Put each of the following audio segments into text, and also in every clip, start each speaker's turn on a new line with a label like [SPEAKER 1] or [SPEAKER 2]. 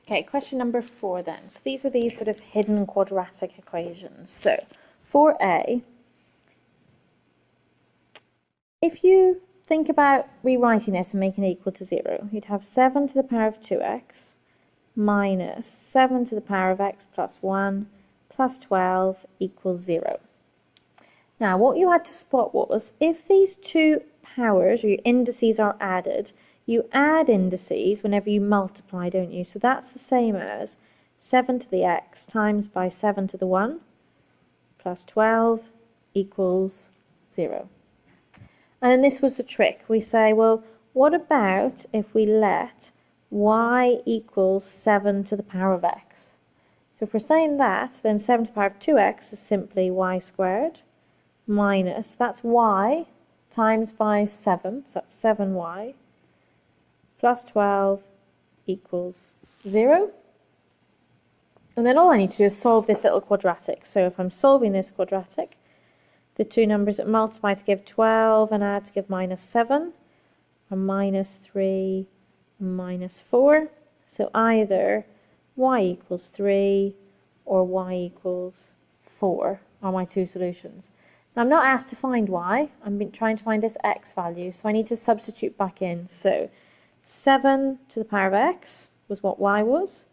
[SPEAKER 1] Okay, question number 4 then. So these were these sort of hidden quadratic equations. So 4a, if you think about rewriting this and making it equal to 0, you'd have 7 to the power of 2x minus 7 to the power of x plus 1 plus 12 equals 0. Now, what you had to spot was, if these two powers, or your indices, are added, you add indices whenever you multiply, don't you? So that's the same as 7 to the x times by 7 to the 1 plus 12 equals 0. And then this was the trick. We say, well, what about if we let y equals 7 to the power of x? So if we're saying that, then 7 to the power of 2x is simply y squared minus, that's y times by 7, so that's 7y, plus 12 equals 0. And then all I need to do is solve this little quadratic. So if I'm solving this quadratic, the two numbers that multiply to give 12 and add to give minus 7 are minus 3 and minus 4. So either y equals 3 or y equals 4 are my two solutions. Now I'm not asked to find y, I'm trying to find this x value, so I need to substitute back in. So 7 to the power of x was what y was.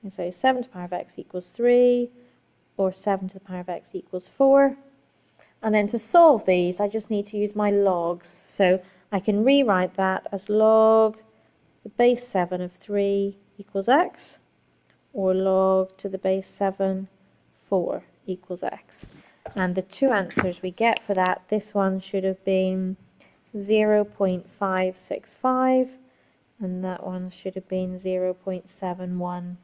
[SPEAKER 1] And so 7 to the power of x equals 3, or 7 to the power of x equals 4. And then to solve these, I just need to use my logs. So I can rewrite that as log the base 7 of 3 equals x, or log to the base 7, 4 equals x. And the two answers we get for that, this one should have been 0.565, and that one should have been 0.712.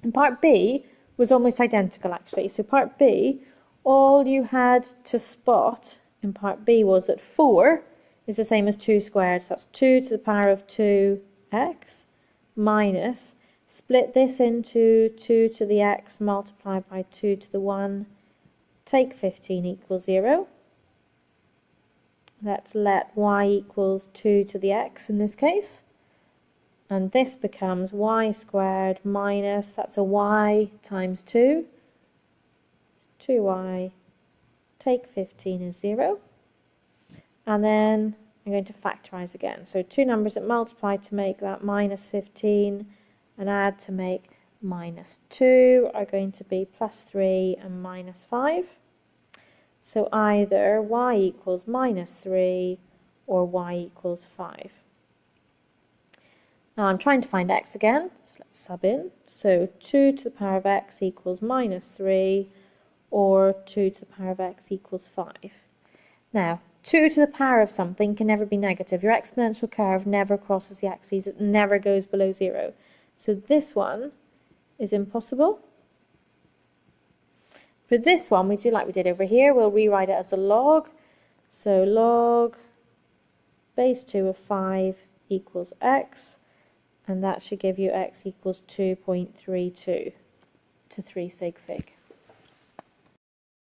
[SPEAKER 1] And part B was almost identical actually. So part B, all you had to spot in part B was that 4 is the same as 2 squared. So that's 2 to the power of 2x minus, split this into 2 to the x multiplied by 2 to the 1, take 15 equals 0. Let's let y equals 2 to the x in this case. And this becomes y squared minus, that's a y times 2, 2y, take 15 is 0. And then I'm going to factorise again. So two numbers that multiply to make that minus 15 and add to make minus 2 are going to be plus 3 and minus 5. So either y equals minus 3 or y equals 5. Now I'm trying to find x again, so let's sub in. So 2 to the power of x equals minus 3, or 2 to the power of x equals 5. Now, 2 to the power of something can never be negative. Your exponential curve never crosses the axes, it never goes below 0. So this one is impossible. For this one, we do like we did over here, we'll rewrite it as a log. So log base 2 of 5 equals x. And that should give you x equals 2.32 to 3 sig fig.